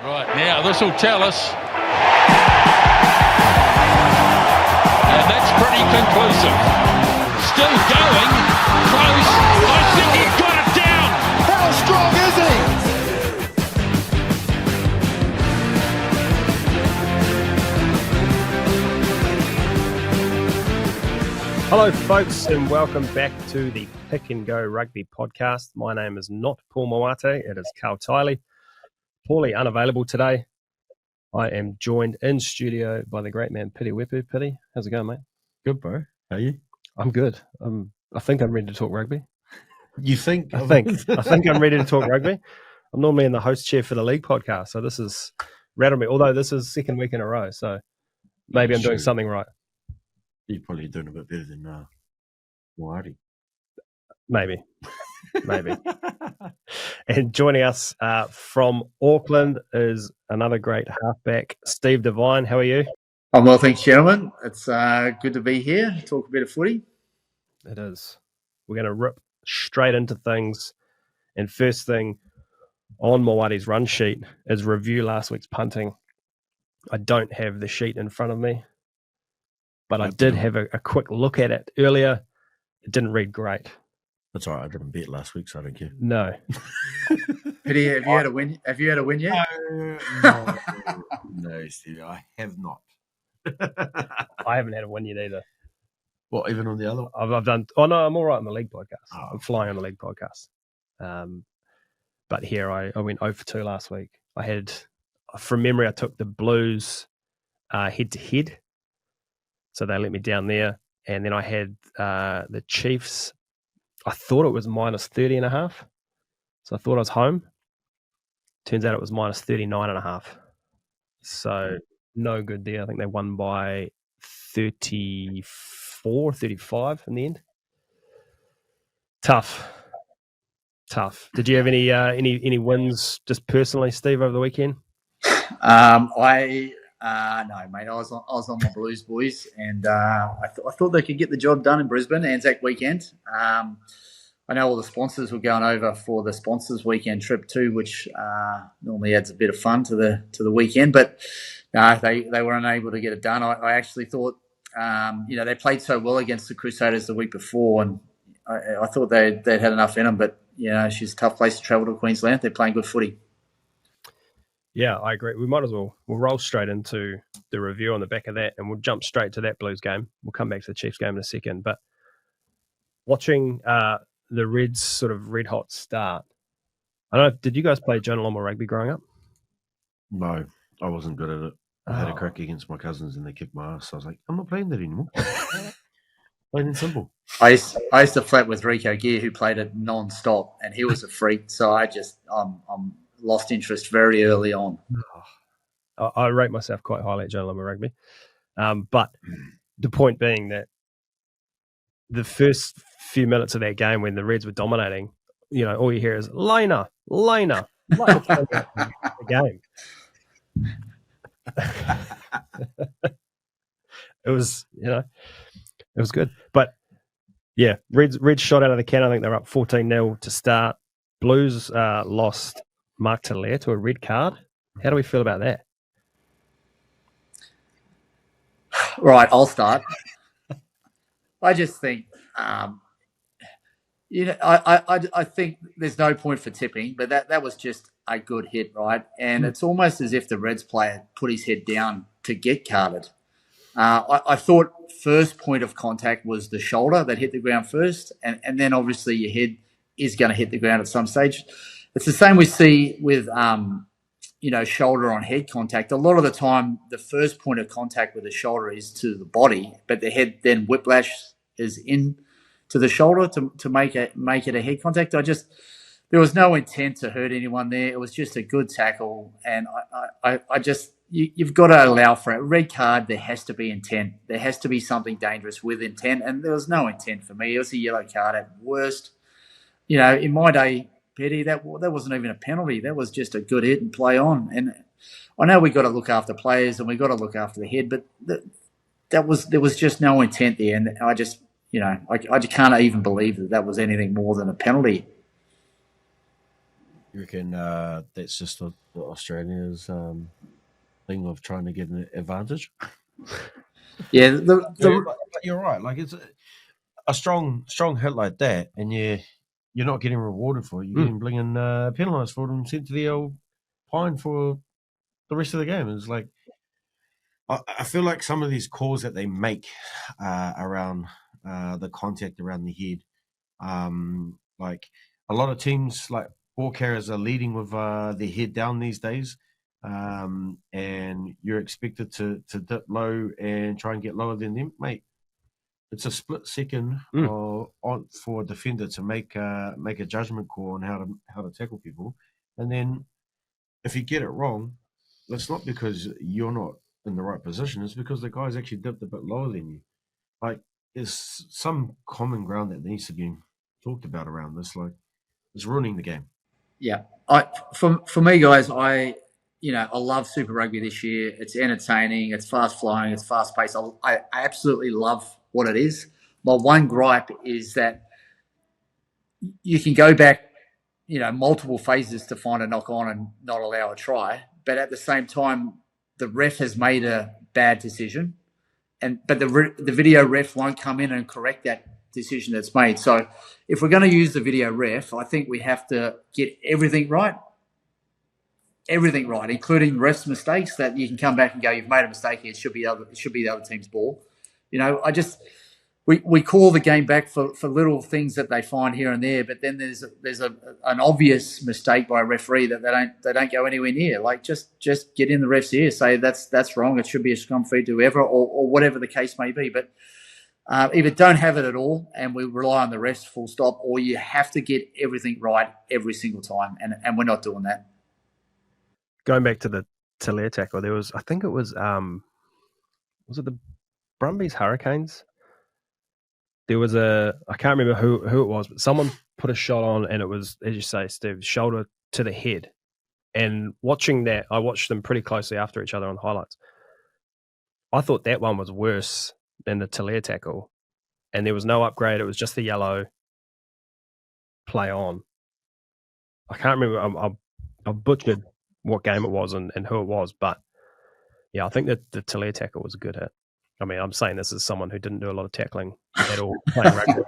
Right, now this will tell us. And that's pretty conclusive. Still going. Close. I think he's got it down. How strong is he? Hello, folks, and welcome back to the Pick and Go Rugby podcast. My name is not Paul Moate, it is Karl Tiley. Paulie unavailable today. I am joined in studio by the great man Piri Weepu. Piri, how's it going, mate? Good, bro. How are you? I'm good. I think I'm ready to talk rugby. You think? I think I'm ready to talk rugby. I'm normally in the host chair for the league podcast, so this is rattled me. Although this is second week in a row, so maybe I'm doing something right. You're probably doing a bit better than Moana. Maybe. And joining us from Auckland is another great halfback, Steve Devine. How are you? I'm well, thanks, gentlemen. It's good to be here, talk a bit of footy. It is. We're going to rip straight into things. And first thing on Moate's run sheet is review last week's punting. I don't have the sheet in front of me, but I did have a quick look at it earlier. It didn't read great. That's all right. I didn't bet last week, so I don't care. No. Piri, have you had a win? Have you had a win yet? No, Steve, I have not. I haven't had a win yet either. What, even on the other? I've done. Oh no, I'm all right on the league podcast. Oh. I'm flying on the league podcast. But here I went 0 for 2 last week. I had, from memory, I took the Blues head to head, so they let me down there. And then I had the Chiefs. I thought it was minus 30.5, so I thought I was home. Turns out it was minus 39.5. So no good there. I think they won by 34, 35 in the end. Tough. Did you have any wins just personally, Steve, over the weekend? No, mate. I was on my Blues boys, and I thought they could get the job done in Brisbane, Anzac weekend. I know all the sponsors were going over for the sponsors weekend trip too, which normally adds a bit of fun to the weekend. But they were unable to get it done. I actually thought, they played so well against the Crusaders the week before, and I thought they'd had enough in them. But she's a tough place to travel to Queensland. They're playing good footy. Yeah, I agree. We might as well. We'll roll straight into the review on the back of that, and we'll jump straight to that Blues game. We'll come back to the Chiefs game in a second. But watching the Reds sort of red hot start, I don't know, did you guys play Jonaloma rugby growing up? No, I wasn't good at it. I had a crack against my cousins and they kicked my ass. So I was like, I'm not playing that anymore. Plain and simple. I used to flat with Rico Gear, who played it non-stop, and he was a freak. So I'm lost interest very early on. I rate myself quite highly at Jonaloma rugby. But the point being that the first few minutes of that game when the Reds were dominating, all you hear is Lena. The game. It was good. But yeah, Reds shot out of the can. I think they're up 14-0 to start. Blues lost Mark Taylor to a red card. How do we feel about that? Right, I'll start. I just think, I think there's no point for tipping, but that was just a good hit, right? And it's almost as if the Reds player put his head down to get carded. I thought first point of contact was the shoulder that hit the ground first, and then obviously your head is going to hit the ground at some stage. It's the same we see with, shoulder on head contact. A lot of the time, the first point of contact with the shoulder is to the body, but the head then whiplash is in to the shoulder to make it a head contact. There was no intent to hurt anyone there. It was just a good tackle, and you've got to allow for it. Red card, there has to be intent. There has to be something dangerous with intent, and there was no intent for me. It was a yellow card at worst. In my day, Petty, that wasn't even a penalty. That was just a good hit and play on. And I know we got to look after players and we got to look after the head, but there was just no intent there, and I just can't even believe that was anything more than a penalty. You reckon that's just Australia's thing of trying to get an advantage? Yeah, But you're right. Like it's a strong hit like that, and you're not getting rewarded for it. You're getting blinging penalised for it and sent to the old pine for the rest of the game. It's like I feel like some of these calls that they make around the contact around the head, like a lot of teams, like ball carriers, are leading with their head down these days, and you're expected to dip low and try and get lower than them, mate. It's a split second for a defender to make a judgment call on how to tackle people, and then if you get it wrong, it's not because you're not in the right position. It's because the guy's actually dipped a bit lower than you. Like there's some common ground that needs to be talked about around this. Like it's ruining the game. Yeah, for me, guys, I love Super Rugby this year. It's entertaining, it's fast flowing, it's fast paced. I absolutely love what it is. My one gripe is that you can go back, multiple phases to find a knock on and not allow a try, but at the same time, the ref has made a bad decision, but the video ref won't come in and correct that decision that's made. So if we're going to use the video ref, I think we have to get everything right, including refs' mistakes. That you can come back and go, you've made a mistake here. It should be the other team's ball. We call the game back for little things that they find here and there, but then there's an obvious mistake by a referee that they don't go anywhere near. Like just get in the ref's ear, say that's wrong. It should be a scrum feed to whoever, or whatever the case may be. But either don't have it at all, and we rely on the refs full stop, or you have to get everything right every single time, and we're not doing that. Going back to the Talia tackle, there was, I think it was it the Brumbies Hurricanes? There was I can't remember who it was, but someone put a shot on, and it was, as you say, Steve, shoulder to the head. And watching that, I watched them pretty closely after each other on highlights. I thought that one was worse than the Talia tackle, and there was no upgrade. It was just the yellow play on. I can't remember. I butchered what game it was and who it was, but yeah, I think that the Talia tackle was a good hit. I mean, I'm saying this as someone who didn't do a lot of tackling at all playing rugby.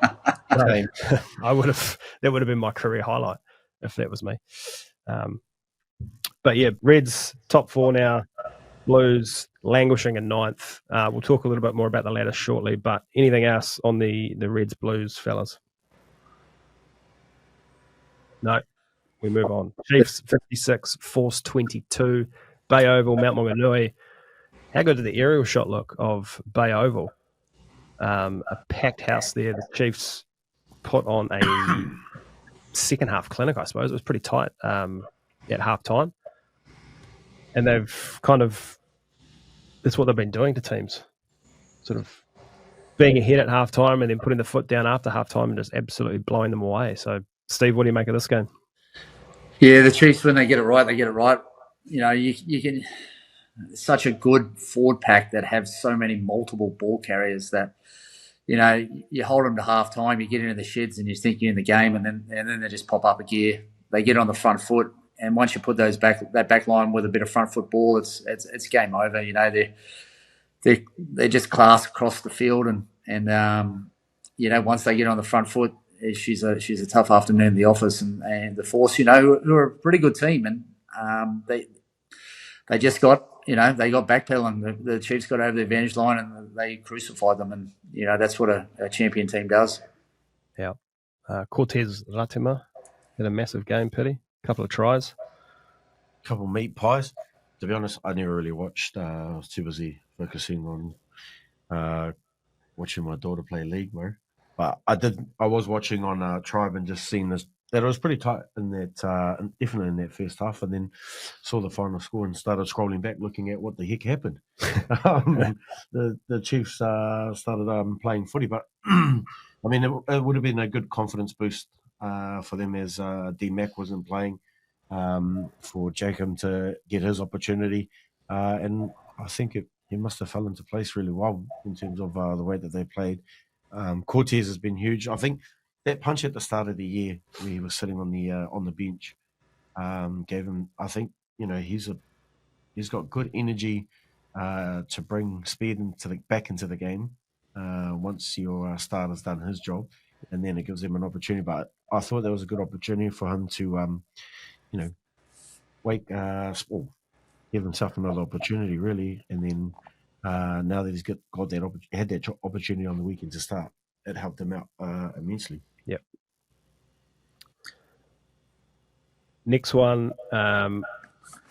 That would have been my career highlight if that was me. But yeah, Reds top 4 now, Blues languishing in 9th. We'll talk a little bit more about the ladder shortly, but anything else on the Reds Blues, fellas? No, we move on. Chiefs 56, Force 22, Bay Oval, Mount Maunganui. How good did the aerial shot look of Bay Oval? A packed house there. The Chiefs put on a second half clinic, I suppose. It was pretty tight at half time. And they've that's what they've been doing to teams. Sort of being ahead at half time and then putting the foot down after half time and just absolutely blowing them away. So, Steve, what do you make of this game? Yeah, the Chiefs, when they get it right, they get it right. You can... Such a good forward pack that have so many multiple ball carriers that, you hold them to half time, you get into the sheds and you think you're in the game, and then they just pop up a gear. They get on the front foot, and once you put that back line with a bit of front foot ball, it's game over. They're just class across the field, and once they get on the front foot, she's a tough afternoon in the office, and the Force, who are a pretty good team, and they just got. They got backpedaling. The Chiefs got over the advantage line and they crucified them. And, that's what a champion team does. Yeah. Cortez Ratima had a massive game, Piri. A couple of tries. A couple of meat pies. To be honest, I never really watched. I was too busy focusing on watching my daughter play league, bro. But I was watching on Tribe and just seeing this. That it was pretty tight in that, definitely in that first half, and then saw the final score and started scrolling back, looking at what the heck happened. The Chiefs started playing footy, but I mean, it would have been a good confidence boost for them as D-Mac wasn't playing, for Jacob to get his opportunity, and I think he must have fell into place really well in terms of the way that they played. Cortez has been huge. I think that punch at the start of the year where he was sitting on the bench, gave him. I think he's got good energy to bring speed back into the game once your starter's done his job, and then it gives him an opportunity. But I thought that was a good opportunity for him to give himself another opportunity, really. And then now that he's got had that opportunity on the weekend to start, it helped him out immensely. Yep. Next one,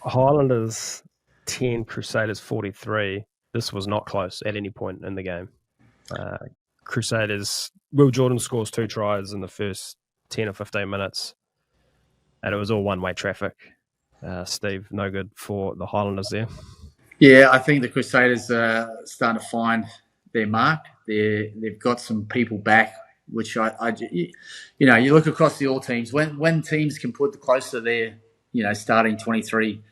Highlanders 10, Crusaders 43. This was not close at any point in the game. Crusaders, Will Jordan scores 2 tries in the first 10 or 15 minutes, and it was all one-way traffic. Steve, no good for the Highlanders there. Yeah, I think the Crusaders are starting to find their mark. They've got some people back, which you look across the all teams. When teams can put close to their, starting 23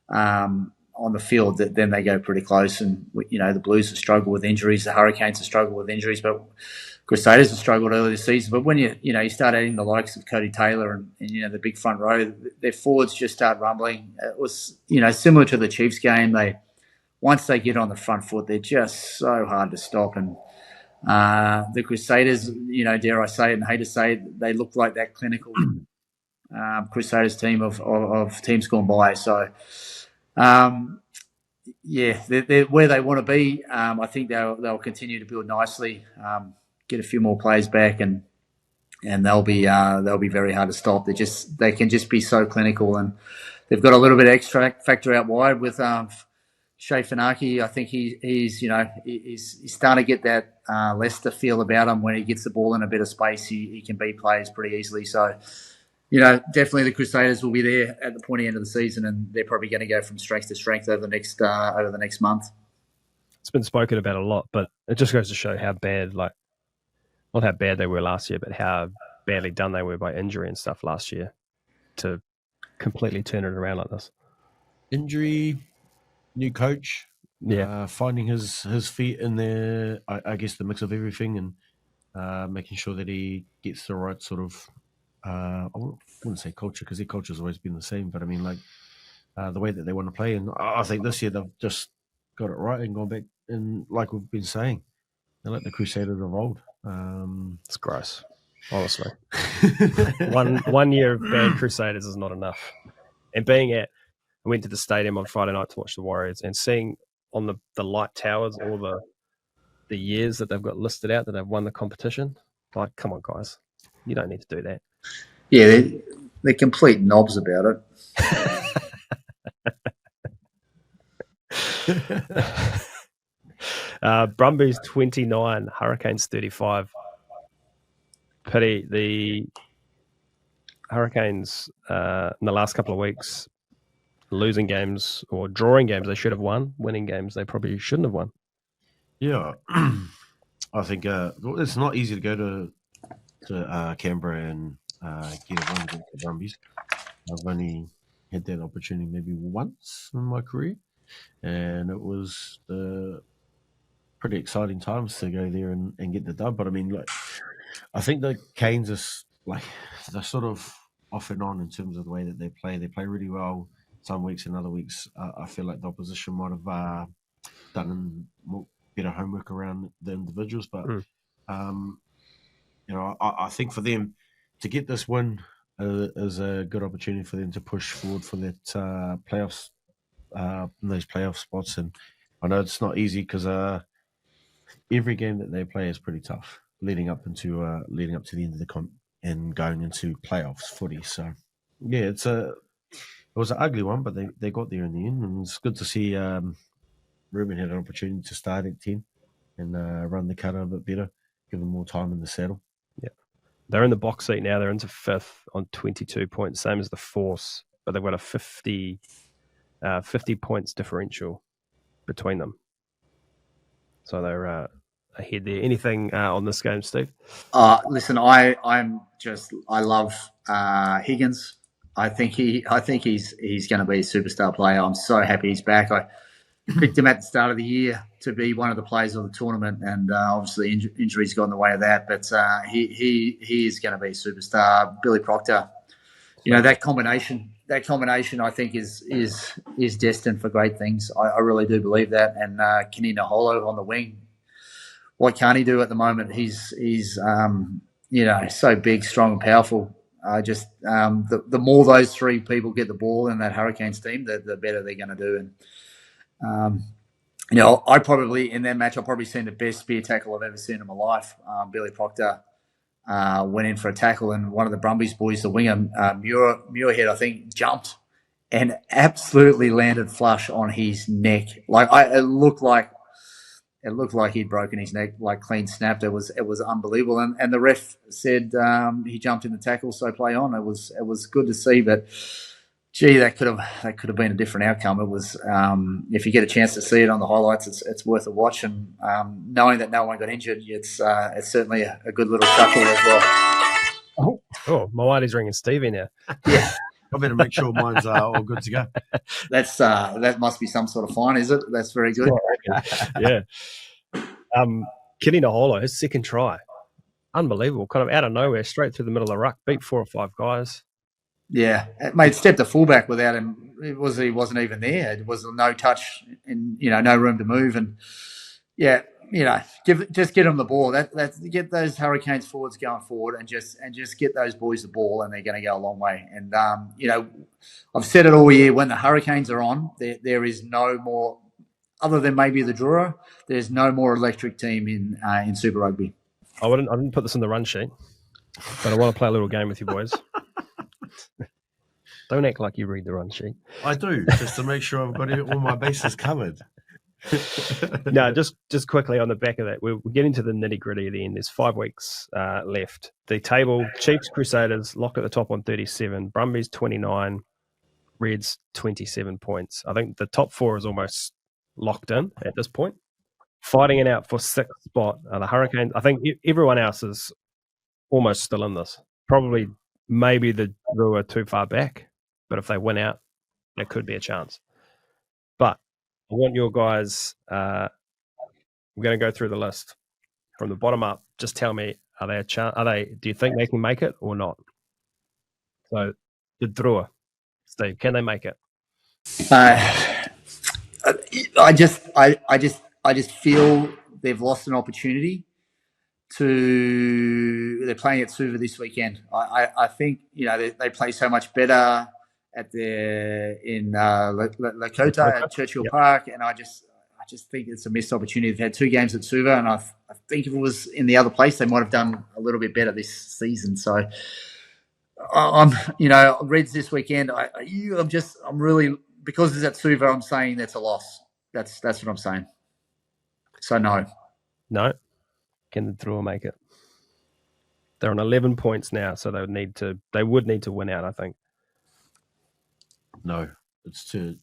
on the field, then they go pretty close. And, the Blues have struggled with injuries. The Hurricanes have struggled with injuries, but Crusaders have struggled earlier this season. But when you start adding the likes of Cody Taylor and the big front row, their forwards just start rumbling. It was, similar to the Chiefs game. Once they get on the front foot, they're just so hard to stop. And the Crusaders, dare I say it and hate to say it, they look like that clinical Crusaders team of teams gone by. So, they're where they want to be. I think they'll continue to build nicely, get a few more players back, and they'll be very hard to stop. They can just be so clinical, and they've got a little bit of extra factor out wide with Shea Funaki. I think he's starting to get that Leicester feel about him. When he gets the ball in a bit of space, he can beat players pretty easily. So, definitely the Crusaders will be there at the pointy end of the season, and they're probably going to go from strength to strength over the next month. It's been spoken about a lot, but it just goes to show how bad, not how bad they were last year, but how badly done they were by injury and stuff last year to completely turn it around like this. Injury, new coach, yeah, finding his feet in there. I guess the mix of everything, and making sure that he gets the right sort of. I wouldn't say culture, because their culture's always been the same, but I mean, the way that they want to play. And I think this year they've just got it right and gone back. And like we've been saying, they're like the Crusaders of old. It's gross, honestly. one year of bad Crusaders is not enough. And I went to the stadium on Friday night to watch the Warriors, and seeing on the light towers all the years that they've got listed out that they've won the competition. Like, come on, guys, you don't need to do that. Yeah, they're complete knobs about it. Brumbies 29, Hurricanes 35. Piri, the Hurricanes in the last couple of weeks, losing games or drawing games they should have won, winning games they probably shouldn't have won. Yeah, I think it's not easy to go to Canberra and get a win against the Brumbies. I've only had that opportunity maybe once in my career, and it was pretty exciting times to go there and get the dub. But I mean, I think the Canes are they're sort of off and on in terms of the way that they play. They play really well some weeks, and other weeks I feel like the opposition might have done better homework around the individuals. But I think for them to get this win is a good opportunity for them to push forward for that playoffs, those playoff spots. And I know it's not easy, because every game that they play is pretty tough, leading up to the end of the comp and going into playoffs footy. So yeah, it was an ugly one, but they got there in the end, and it's good to see Ruben had an opportunity to start at 10 and run the cutter a bit better, give them more time in the saddle. Yeah, they're in the box seat now. They're into 5th on 22 points, same as the Force, but they've got a 50 points differential between them. So they're ahead there. Anything on this game, Steve? Listen, I love Higgins. I think he's going to be a superstar player. I'm so happy he's back. I picked him at the start of the year to be one of the players of the tournament, and obviously injuries got in the way of that. But he is going to be a superstar. Billy Proctor, that combination that combination, I think, is destined for great things. I really do believe that. And Kenny Naholo on the wing, what can't he do at the moment? He's so big, strong, and powerful. The more those three people get the ball in that Hurricanes team, the better they're going to do. And I probably in that match, I've probably seen the best spear tackle I've ever seen in my life. Billy Proctor went in for a tackle, and one of the Brumbies boys, the winger, Muirhead, I think, jumped and absolutely landed flush on his neck. It looked like he'd broken his neck, like clean snapped. It was unbelievable. And the ref said he jumped in the tackle, so play on. It was good to see, but gee, that could have been a different outcome. It was if you get a chance to see it on the highlights, it's worth a watch. And knowing that no one got injured, it's certainly a good little chuckle as well. Oh, Moana's ringing Stevie now. Yeah. I better make sure mine's all good to go. That's that must be some sort of fine, is it? That's very good. Yeah. Kenny Naholo, his second try, unbelievable, kind of out of nowhere, straight through the middle of the ruck, beat 4 or 5 guys. Yeah, mate, stepped the fullback without him. He wasn't even there. It was no touch and no room to move. And yeah, just get them the ball. Get those Hurricanes forwards going forward, and just get those boys the ball, and they're going to go a long way. And I've said it all year. When the Hurricanes are on, there is no more, other than maybe the Drua, there's no more electric team in Super Rugby. I didn't put this in the run sheet, but I want to play a little game with you boys. Don't act like you read the run sheet. I do, just to make sure I've got all my bases covered. No, just quickly on the back of that, we're getting to the nitty-gritty at the end. There's 5 weeks left. The table, Chiefs, Crusaders, lock at the top on 37, Brumbies 29, Reds 27 points. I think the top 4 is almost locked in at this point. Fighting it out for 6th spot are the Hurricanes. I think everyone else is almost still in this. Probably, maybe the Drew are too far back, but if they win out, there could be a chance. But I want your guys, we're going to go through the list from the bottom up. Just tell me, do you think they can make it or not? So the Drua, Steve, can they make it? I just feel they've lost an opportunity they're playing at Suva this weekend. I think they play so much better in Lakota at Churchill Park, and I just think it's a missed opportunity. They've had 2 games at Suva, and I think if it was in the other place, they might have done a little bit better this season. So I'm Reds this weekend. I'm really, because it's at Suva, I'm saying that's a loss. That's what I'm saying. So no. Can the Drua make it? They're on 11 points now, so they would need to win out, I think. No, it's in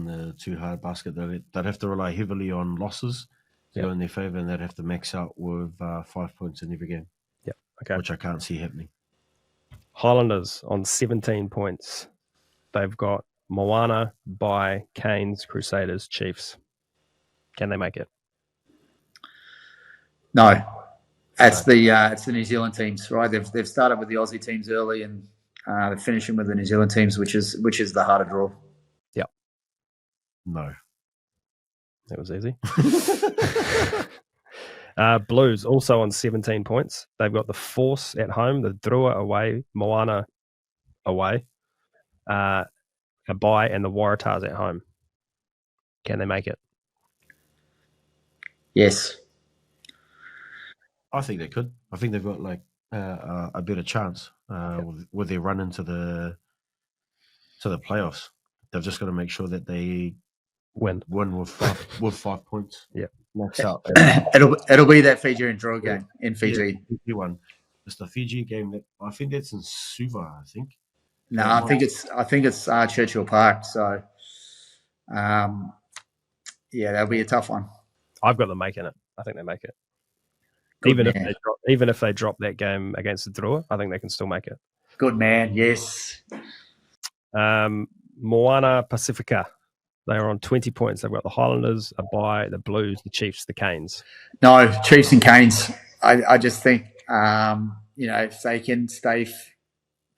the too hard basket. They'd have to rely heavily on losses to go in their favour, and they'd have to max out with 5 points in every game. Yeah, okay. Which I can't see happening. Highlanders on 17 points. They've got Moana, Bai, Canes, Crusaders, Chiefs. Can they make it? No, it's the New Zealand teams, right? They've started with the Aussie teams early, and they're finishing with the New Zealand teams, which is the harder draw. Yep. No, that was easy. Blues also on 17 points. They've got the Force at home, the Drua away, Moana away, a Bai, and the Waratahs at home. Can they make it? Yes. I think they could. I think they've got a better chance with their run into the playoffs. They've just got to make sure that they win with 5 points. Yeah, max out. It'll be that Fijian draw game in Fiji. Yeah, one. It's the Fiji game I think that's in Suva. I think. No, I think it's Churchill Park. So, that'll be a tough one. I've got them making it. I think they make it. Even if they drop that game against the Drua, I think they can still make it. Good man, yes. Moana Pacifica, they are on 20 points. They've got the Highlanders, a Bai, the Blues, the Chiefs, the Canes. No, Chiefs and Canes. I just think if they can stay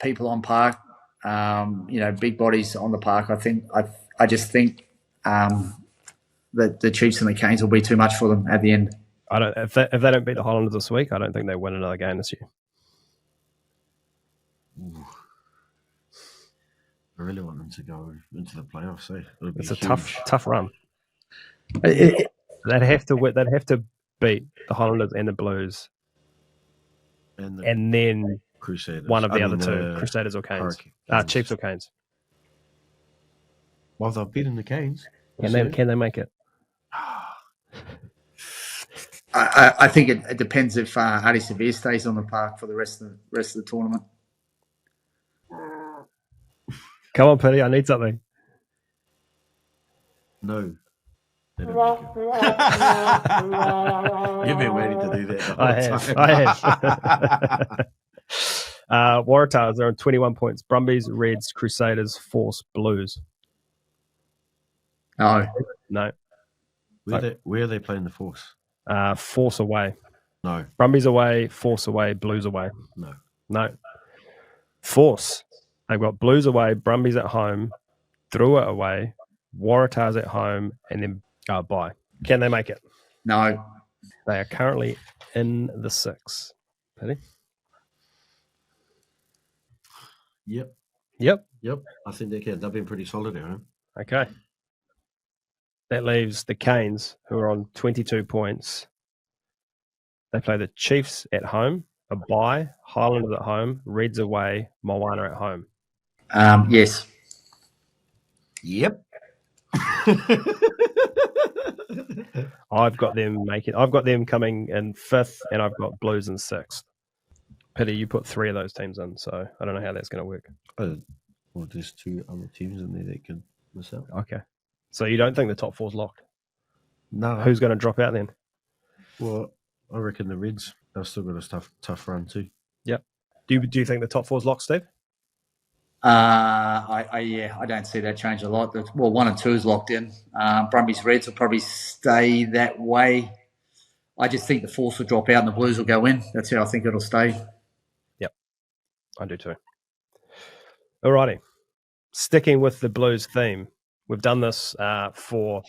people on park, big bodies on the park. I just think that the Chiefs and the Canes will be too much for them at the end. If they don't beat the Highlanders this week, I don't think they win another game this year. Ooh. I really want them to go into the playoffs. It's a tough run. It, They'd have to beat the Highlanders and the Blues, and then Crusaders. one of the other two, Crusaders or Canes. Chiefs or Canes. Well, they've beaten the Canes. Can they make it? I think it depends if Adi Severe stays on the park for the rest of the tournament. Come on, Piri, I need something. No. They don't make it. You've been waiting to do that the whole time. I have. Waratahs are on 21 points. Brumbies, Reds, Crusaders, Force, Blues. No. Where are they playing the Force? Force away. No. Brumbies away, Force away, Blues away. No. Force. They've got Blues away, Brumbies at home, Drua away, Waratahs at home, and then bye. Can they make it? No. They are currently in the 6. Piri? Yep. I think they can. They've been pretty solid at home. Okay. That leaves the Canes, who are on 22 points. They play the Chiefs at home, a bye, Highlanders at home, Reds away, Moana at home. Yes. Yep. I've got them coming in 5th, and I've got Blues in 6th. Piri, you put 3 of those teams in, so I don't know how that's going to work. Well, there's 2 other teams in there that can miss out. Okay. So you don't think the top 4's locked? No. Who's going to drop out then? Well, I reckon the Reds. They've still got a tough run too. Yep. Do you think the top 4's locked, Steve? I don't see that change a lot. Well, 1 and 2 is locked in. Brumbies, Reds will probably stay that way. I just think the Force will drop out and the Blues will go in. That's how I think it'll stay. Yep, I do too. Alrighty. Sticking with the Blues theme, we've done this for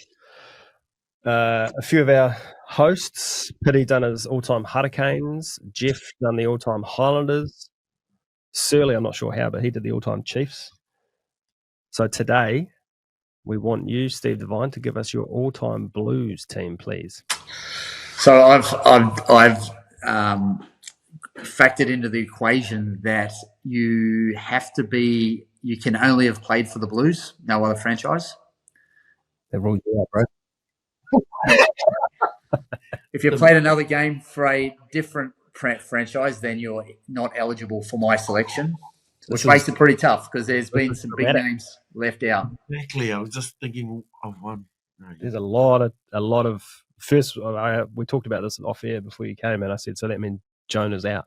a few of our hosts. Piri done his all-time Hurricanes. Jeff done the all-time Highlanders. Surly, I'm not sure how, but he did the all-time Chiefs. So today, we want you, Steve Devine, to give us your all-time Blues team, please. So I've factored into the equation that you can only have played for the Blues, no other franchise. They ruled you out, bro. If you played another game for a different franchise, then you're not eligible for my selection, which makes it pretty tough because there's been some big names left out. Exactly. I was just thinking of one. There's a lot of first. We talked about this off air before you came, and I said, so that means Jonah's out.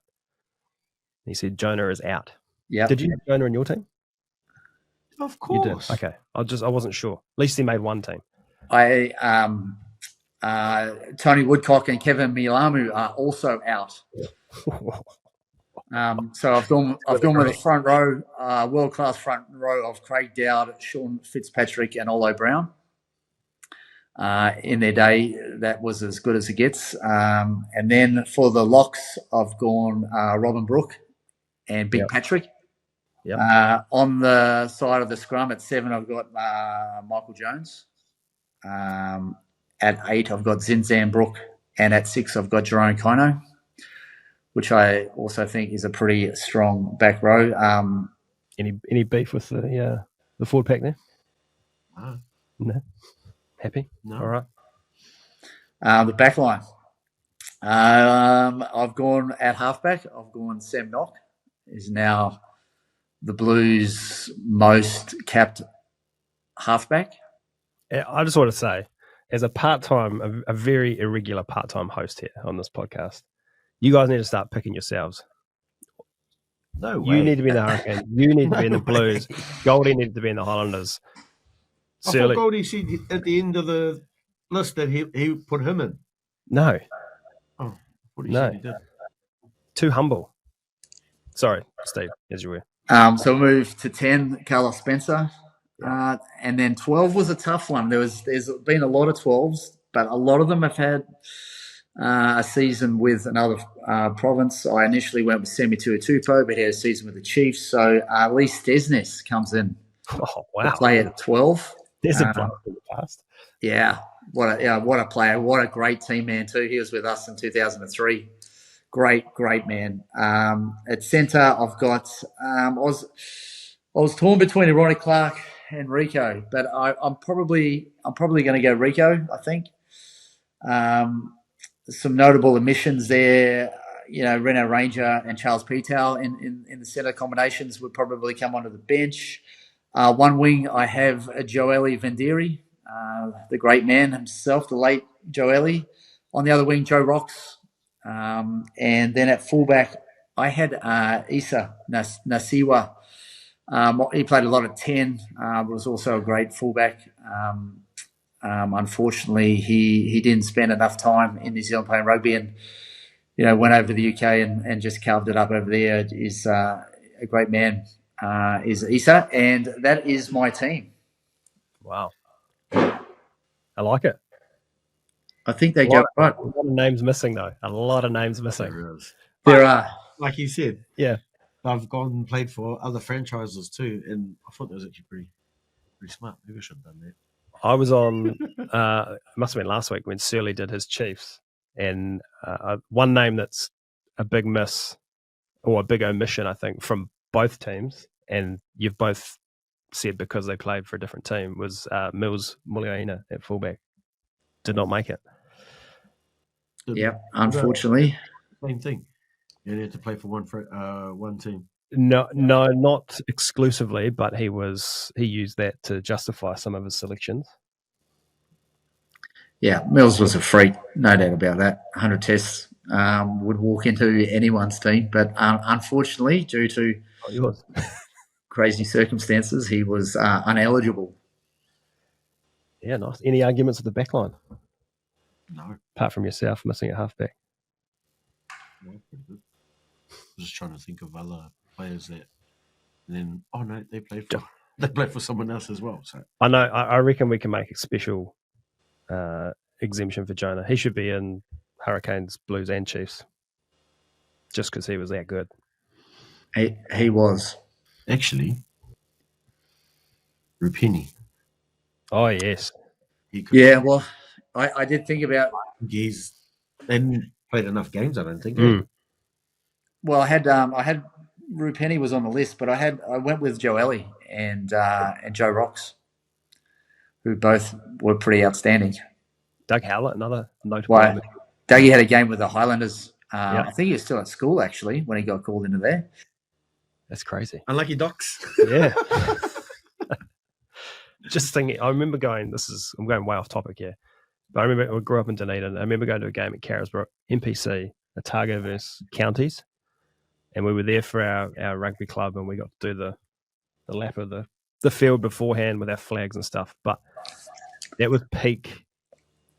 He said Jonah is out. Yeah. Did you have Jonah in your team? Of course. You did. Okay. I wasn't sure. At least he made one team. Tony Woodcock and Kevin Milamu are also out. So I've gone with a front row, world class front row of Craig Dowd, Sean Fitzpatrick, and Olo Brown. In their day, that was as good as it gets. And then for the locks, I've gone Robin Brooke and Big Patrick. Yep. On the side of the scrum at 7, I've got Michael Jones. At 8, I've got Zinzan Brooke, and at 6, I've got Jerome Kino, which I also think is a pretty strong back row. Any beef with the forward pack there? No. Happy? No. All right. The back line. I've gone at halfback. I've gone Sam Knock, is now the Blues' most capped halfback. I just want to say, as a very irregular part-time host here on this podcast, you guys need to start picking yourselves. No way. You need to be in the Hurricane. You need to be in the Blues. Goldie needs to be in the Highlanders. I thought Goldie said at the end of the list that he put him in. No. Oh, what he said he did. Too humble. Sorry, Steve, as you were. So we moved to 10, Carlos Spencer. And then 12 was a tough one. There's been a lot of 12s, but a lot of them have had a season with another province. I initially went with Semi Tuatupo, but he had a season with the Chiefs. So Lee Stesnes comes in Oh, to wow. play at 12. There's a player in the past. Yeah, what a player. What a great team man too. He was with us in 2003. Great man. At centre, I've got I was torn between Ronnie Clark and Rico, but I'm probably going to go Rico. I think some notable omissions there. Reno Ranger and Charles Petau in the centre combinations would probably come onto the bench. One wing, I have Joeli Vendiri, the great man himself, the late Joeli. On the other wing, Joe Rocks. And then at fullback, I had Isa Nasiwa. He played a lot at 10, was also a great fullback. Unfortunately, he didn't spend enough time in New Zealand playing rugby and, went over to the UK and just carved it up over there. Is a great man, is Isa. And that is my team. Wow. I like it. I think they go right. A lot of names missing, though. A lot of names missing. There are. Like you said, Yeah. I've gone and played for other franchises too, and I thought that was actually pretty smart. Maybe I should have done that. I was on, it must have been last week when Surly did his Chiefs. And one name that's a big miss or a big omission, I think, from both teams, and you've both said because they played for a different team, was Mills Muliaina at fullback. Did not make it. Yeah, unfortunately. Same thing. You had to play for one team. No, not exclusively, but he used that to justify some of his selections. Yeah, Mills was a freak, no doubt about that. 100 tests would walk into anyone's team, but unfortunately, due to crazy circumstances, he was uneligible. Yeah, nice. Any arguments with the back line? No. Apart from yourself missing a halfback. No, pretty good. I was just trying to think of other players that, and then they played for someone else as well. So I know. I reckon we can make a special exemption for Jonah. He should be in Hurricanes, Blues, and Chiefs, just because he was that good. He was actually Rupini. Oh yes. Yeah. Well, I did think about. They didn't played enough games, I don't think. Well, I had Rupini was on the list, but I went with Joeli and Joe Rocks, who both were pretty outstanding. Doug Howlett, another notable. Well, Dougie had a game with the Highlanders. I think he was still at school actually when he got called into there. That's crazy. Unlucky Docs. Yeah. Just thinking, I remember going. I'm going way off topic here. But I remember I grew up in Dunedin. I remember going to a game at Carisbrook, NPC, Otago versus Counties. And we were there for our rugby club, and we got to do the lap of the field beforehand with our flags and stuff. But that was peak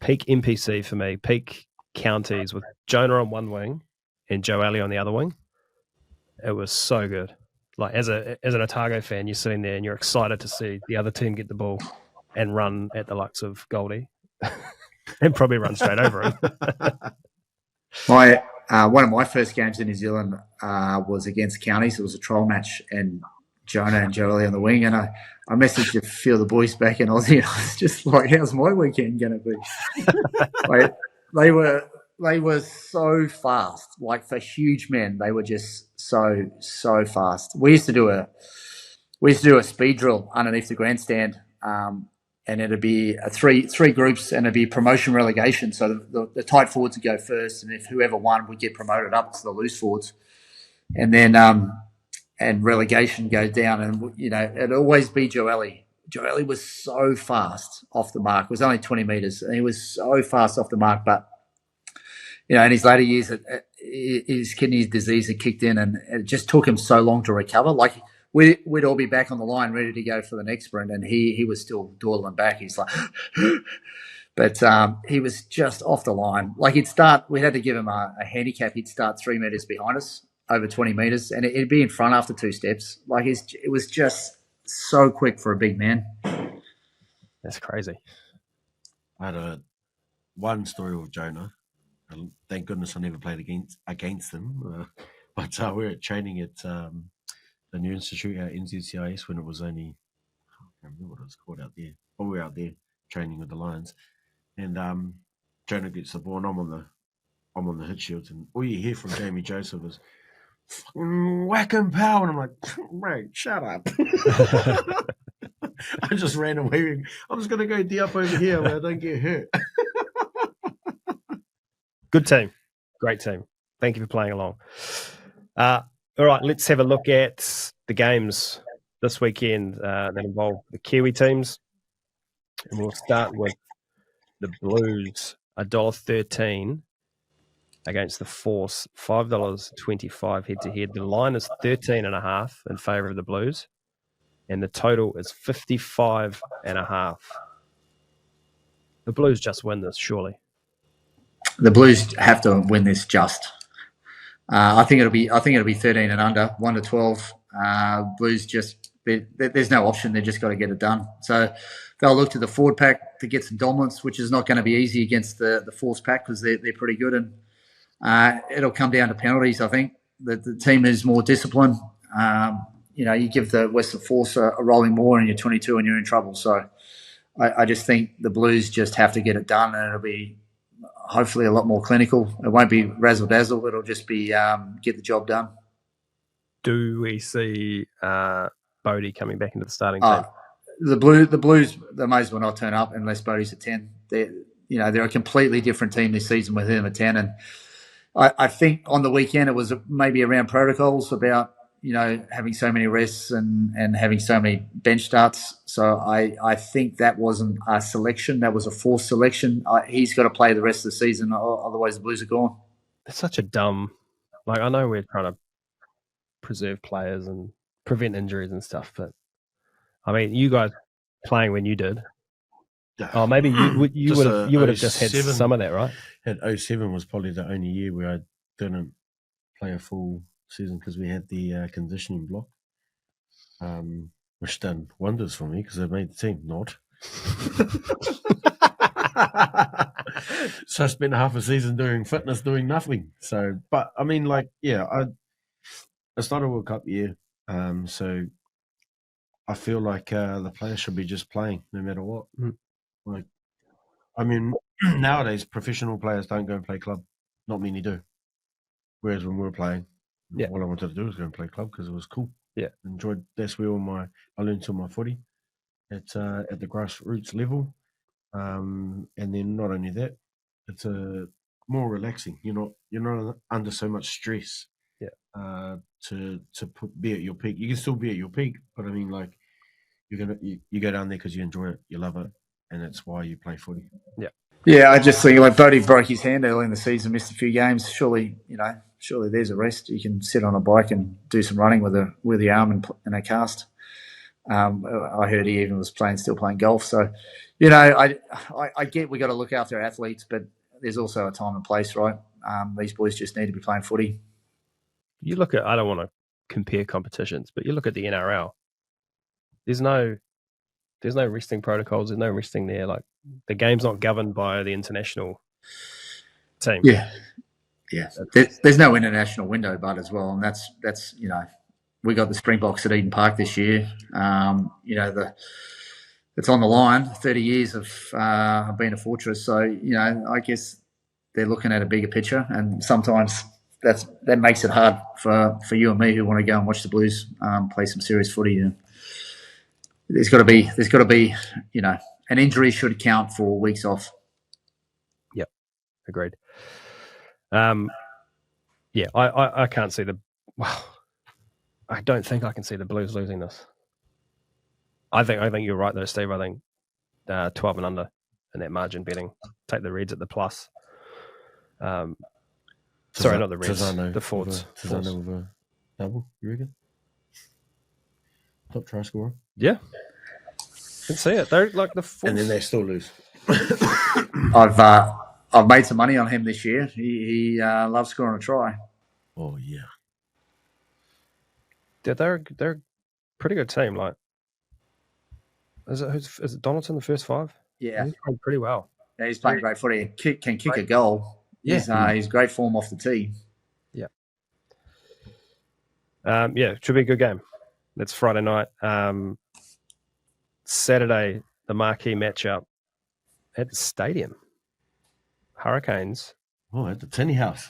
NPC for me, peak Counties with Jonah on one wing and Joe Alley on the other wing. It was so good. Like as an Otago fan, you're sitting there and you're excited to see the other team get the ball and run at the likes of Goldie. And probably run straight over him. One of my first games in New Zealand was against Counties. It was a trial match, and Jonah and Jolie on the wing. And I messaged a few of the boys back in Aussie, and I was just like, "How's my weekend going to be?" They were so fast. Like for huge men, they were just so fast. We used to do a speed drill underneath the grandstand. And it'd be three groups, and it'd be promotion relegation. So the tight forwards would go first, and if whoever won would get promoted up to the loose forwards, and then and relegation goes down, and it'd always be Joeli. Joeli was so fast off the mark. It was only 20 meters, and he was so fast off the mark. But in his later years, his kidney disease had kicked in, and it just took him so long to recover. Like. We'd all be back on the line ready to go for the next sprint, and he was still dawdling back. He's like, but he was just off the line. Like we had to give him a handicap. He'd start 3 meters behind us over 20 metres, and it'd be in front after 2 steps. Like it was just so quick for a big man. That's crazy. I had one story with Jonah. Thank goodness I never played against them. But we were training at the new institute at NZCIS when it was only, I can't remember what it was called out there. But we were out there training with the Lions. And Jonah gets the ball and I'm on the hit shield, and all you hear from Jamie Joseph is whack and pow, and I'm like, mate, shut up. I just ran away. I'm just gonna go D up over here where I don't get hurt. Good team. Great team. Thank you for playing along. All right, let's have a look at the games this weekend that involve the Kiwi teams. And we'll start with the Blues, $1.13 against the Force, $5.25 head-to-head. The line is 13.5 in favour of the Blues, and the total is 55.5. The Blues just win this, surely. The Blues have to win this just. I think it'll be 13 and under, 1 to 12. Blues just there's no option. They just got to get it done. So they'll look to the forward pack to get some dominance, which is not going to be easy against the Force pack because they're pretty good. And it'll come down to penalties. I think the team is more disciplined. You give the Western Force a rolling more, and you're 22 and you're in trouble. So I just think the Blues just have to get it done, and it'll be hopefully a lot more clinical. It won't be razzle dazzle. It'll just be get the job done. Do we see Bodie coming back into the starting team? The Blues, they may as well not turn up unless Bodie's at 10. They're a completely different team this season with him at 10. And I think on the weekend it was maybe around protocols about having so many rests and having so many bench starts. So I think that wasn't a selection. That was a forced selection. He's got to play the rest of the season, otherwise the Blues are gone. It's such a dumb... I know we're trying to preserve players and prevent injuries and stuff, but I mean, you guys playing when you did. Oh, maybe you would have just had some of that, right? At 07 was probably the only year where I didn't play a full season because we had the conditioning block, which done wonders for me because I made the team. Not. So I spent half a season doing fitness, doing nothing. So, but I mean, it's not a World Cup year, so I feel like the players should be just playing no matter what. Nowadays professional players don't go and play club. Not many do. Whereas when we were playing, all I wanted to do was go and play club because it was cool. Yeah, enjoyed. That's where I learned to my footy at the grassroots level, and then not only that, it's more relaxing. You're not under so much stress. Yeah. To be at your peak, you can still be at your peak, but I mean, like you go down there because you enjoy it, you love it, and that's why you play footy. Yeah. Yeah, I just think Bodie broke his hand early in the season, missed a few games. Surely there's a rest. You can sit on a bike and do some running with the arm and a cast. I heard he even was still playing golf. So, I get we got to look after our athletes, but there's also a time and place, right? These boys just need to be playing footy. You look at, I don't want to compare competitions, but you look at the NRL. There's no resting protocols. There's no resting there. Like the game's not governed by the international team. Yeah. There's no international window, but as well, and that's we got the Springboks at Eden Park this year. It's on the line. 30 years of being a fortress, so I guess they're looking at a bigger picture, and sometimes that makes it hard for you and me who want to go and watch the Blues play some serious footy. And there's got to be an injury should count for weeks off. Yep, agreed. I can't see I don't think I can see the Blues losing this. I think you're right though, Steve. I think 12 and under in that margin betting. Take the Reds at the plus. Sorry, not the Reds. The Fords. Tizano with a double, you reckon? Top try scorer. Yeah. Can see it. They're like the Fords. And then they still lose. I've made some money on him this year. He loves scoring a try. Oh yeah. They're a pretty good team. Like, is it Donaldson the first five? Yeah, He's playing pretty well. yeah, he's playing great footy. Can kick a goal. Yeah. He's great form off the tee. Yeah. Should be a good game. It's Friday night. Saturday, the marquee matchup at the stadium. Hurricanes. Oh, at the Tinny House.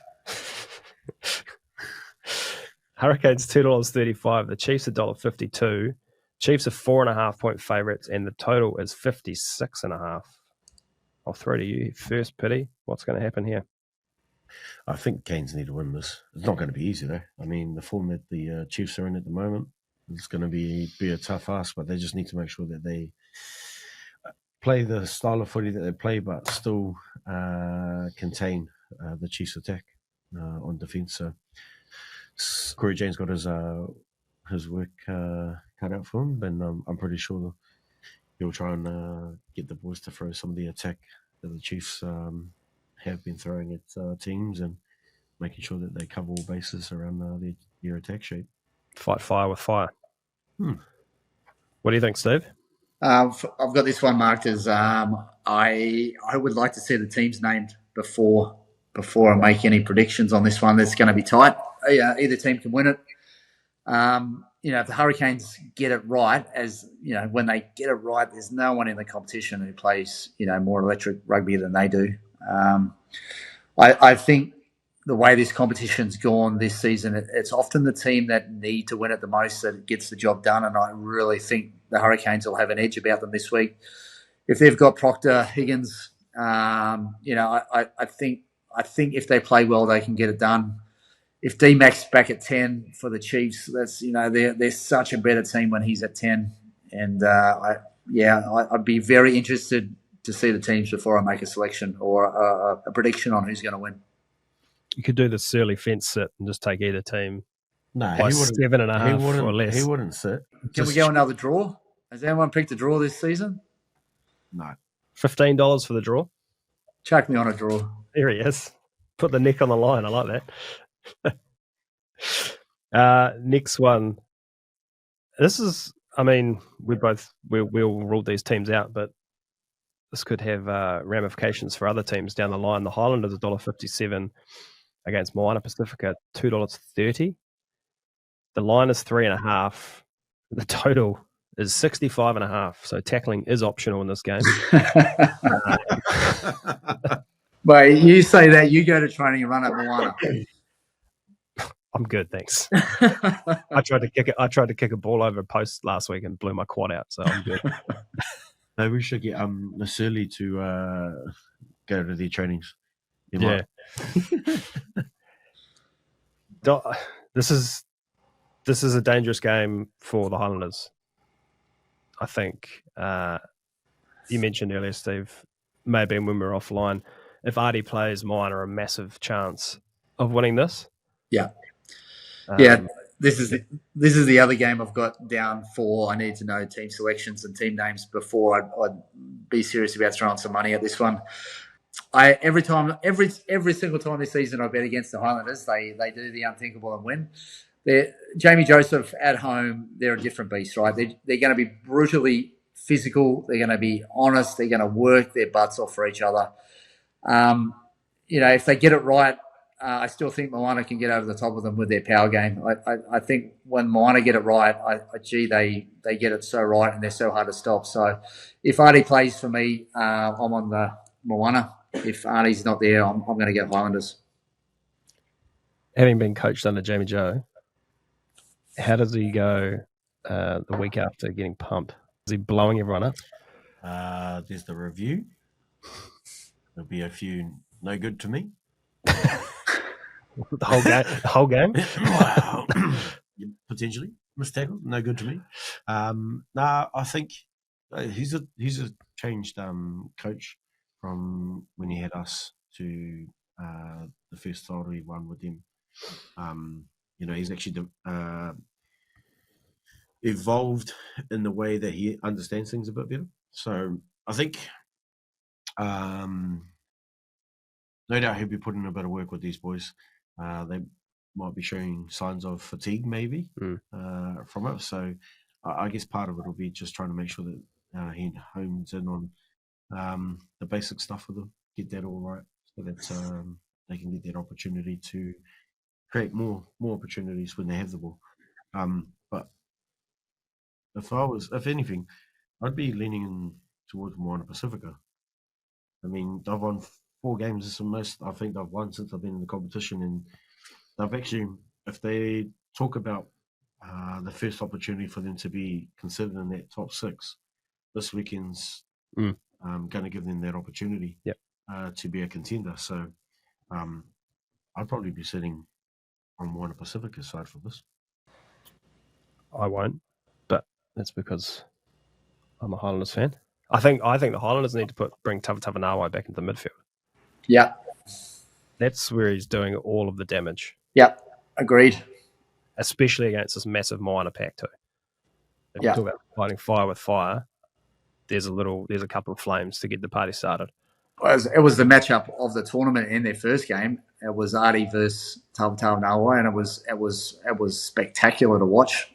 Hurricanes $2.35. The Chiefs $1.52. Chiefs are 4.5-point favourites, and the total is 56.5. I'll throw to you first, Piri. What's going to happen here? I think Canes need to win this. It's not going to be easy, though. I mean, the form that the Chiefs are in at the moment, it's going to be a tough ask, but they just need to make sure that they play the style of footy that they play, but still contain the Chiefs' attack on defence. So Corey James got his work cut out for him, but I'm pretty sure he'll try and get the boys to throw some of the attack that the Chiefs have been throwing at teams and making sure that they cover all bases around their attack sheet. Fight fire with fire. What do you think, Steve? I've got this one marked as I would like to see the teams named before I make any predictions on this one. It's going to be tight. Either team can win it. If the Hurricanes get it right, when they get it right, there's no one in the competition who plays, more electric rugby than they do. I think the way this competition's gone this season, it's often the team that need to win it the most that gets the job done, and I really think the Hurricanes will have an edge about them this week. If they've got Proctor, Higgins, I think if they play well, they can get it done. If D-Mac's back at 10 for the Chiefs, that's they're such a better team when he's at 10, and I'd be very interested to see the teams before I make a selection or a prediction on who's going to win. You could do the Surly fence sit and just take either team No, by 7.5 or less. He wouldn't sit. Can we go another draw? Has anyone picked a draw this season? No. $15 for the draw. Chuck me on a draw. There he is. Put the neck on the line. I like that. Next one. This is, we all ruled these teams out, but this could have ramifications for other teams down the line. The Highlanders $1.57 against Moana Pacifica $2.30. The line is 3.5. The total is 65.5. So tackling is optional in this game. But you say that, you go to training and run at Moana. I'm good, thanks. I tried to kick a ball over a post last week and blew my quad out, so I'm good. Maybe we should get Nasuli to go to their trainings. Yeah. This is a dangerous game for the Highlanders. I think you mentioned earlier, Steve, maybe when we were offline, if Artie plays, Moana a massive chance of winning this. Yeah. This is the other game I've got down for. I need to know team selections and team names before I'd be serious about throwing some money at this one. Every single time this season I bet against the Highlanders, they do the unthinkable and win. Jamie Joseph at home, they're a different beast, right? They're going to be brutally physical. They're going to be honest. They're going to work their butts off for each other. If they get it right, I still think Moana can get over the top of them with their power game. I think when Moana get it right, they get it so right and they're so hard to stop. So if Artie plays for me, I'm on the Moana. If Artie's not there, I'm going to get Highlanders. Having been coached under Jamie Joe, how does he go the week after getting pumped? Is he blowing everyone up? There's the review. There'll be a few no good to me. The whole game? Wow. Potentially. Missed tackle, no good to me. I think he's a changed coach from when he had us to the first title he won with him. He's actually evolved in the way that he understands things a bit better. So I think no doubt he'll be putting a bit of work with these boys. might be showing signs of fatigue maybe from it. So I guess part of it will be just trying to make sure that he hones in on the basic stuff with them, get that all right, so that they can get that opportunity to create more opportunities when they have the ball. But if anything, I'd be leaning in towards Moana Pacifica. I mean, they've won 4 games. It's the most I think they've won since I've been in the competition, and they've actually, if they talk about the first opportunity for them to be considered in that top 6, this weekend's going to give them that opportunity to be a contender. So I'd probably be sitting on Moana Pacifica's side for this. I won't, but that's because I'm a Highlanders fan. I think the Highlanders need to bring Tavatavanawai back into the midfield. Yeah. That's where he's doing all of the damage. Yeah, agreed. Especially against this massive Moana pack too. If you talk about fighting fire with fire, there's a couple of flames to get the party started. It was the matchup of the tournament in their first game. It was Artie versus Tavatavanawai, and it was spectacular to watch.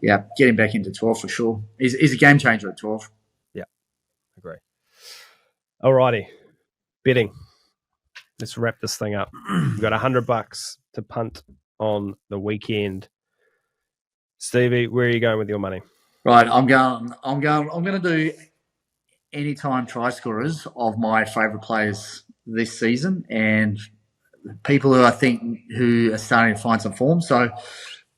Get him back into 12 for sure. He's a game changer at 12. Yeah, agree. Alrighty, betting. Let's wrap this thing up. We've got $100 to punt on the weekend. Stevie, where are you going with your money? Right, I'm going to do anytime try scorers of my favourite players this season and people who I think who are starting to find some form. So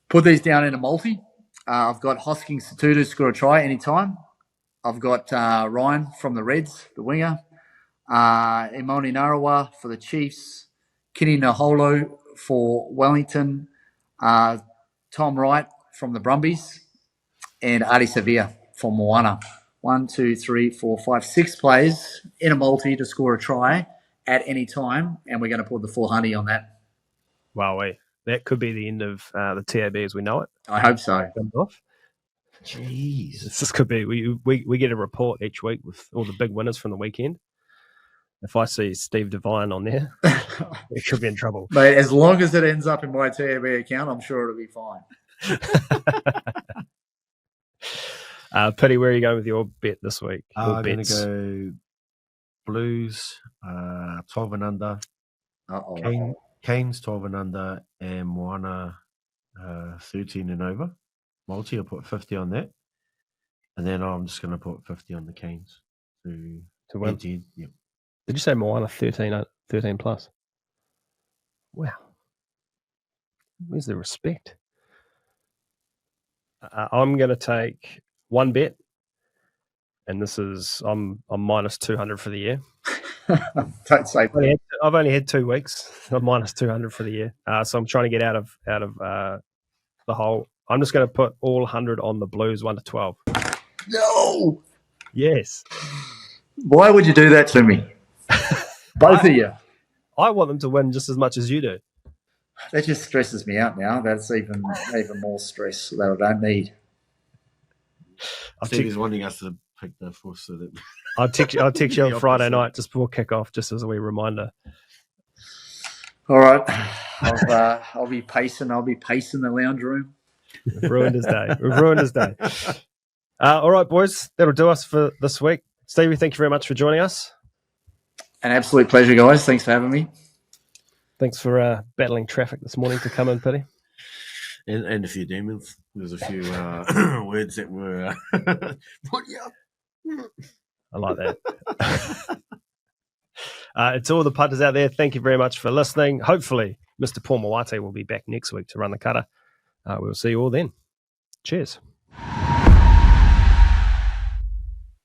put these down in a multi. I've got Hoskins to score a try anytime. I've got Ryan from the Reds, the winger. Imoni Narawa for the Chiefs. Kini Naholo for Wellington. Tom Wright from the Brumbies. And Adi Sevilla for Moana. 1, 2, 3, 4, 5, 6 players in a multi to score a try at any time, and we're going to put the 400 on that. Wow, that could be the end of the TAB as we know it. I hope so. Jeez, this could be. We get a report each week with all the big winners from the weekend. If I see Steve Devine on there, it could be in trouble. But as long as it ends up in my TAB account, I'm sure it'll be fine. Piri, where are you going with your bet this week? I'm going to go Blues, 12 and under. Canes, 12 and under, and Moana, 13 and over. Multi, I'll put 50 on that. And then I'm just going to put 50 on the Canes to win. Yep. Did you say Moana 13 plus? Wow. Where's the respect? I'm going to take one bet, and this is I'm minus 200 for the year. Don't say that. I've only had 2 weeks. I'm minus 200 for the year, so I'm trying to get out of the hole. I'm just going to put all 100 on the Blues 1 to 12. No. Yes. Why would you do that to me? Both of you. I want them to win just as much as you do. That just stresses me out now. That's even more stress that I don't need. Steve is wanting us to pick the force so that I'll text you on Friday night just before kickoff, just as a wee reminder. All right, I'll be pacing the lounge room. We've ruined his day. All right, boys, that'll do us for this week. Stevie, thank you very much for joining us. An absolute pleasure, guys. Thanks for having me. Thanks for battling traffic this morning to come in, Piri. And a few demons. There's a few words that were put you up. I like that. It's all the punters out there. Thank you very much for listening. Hopefully, Mr. Paul Mawate will be back next week to run the cutter. We'll see you all then. Cheers.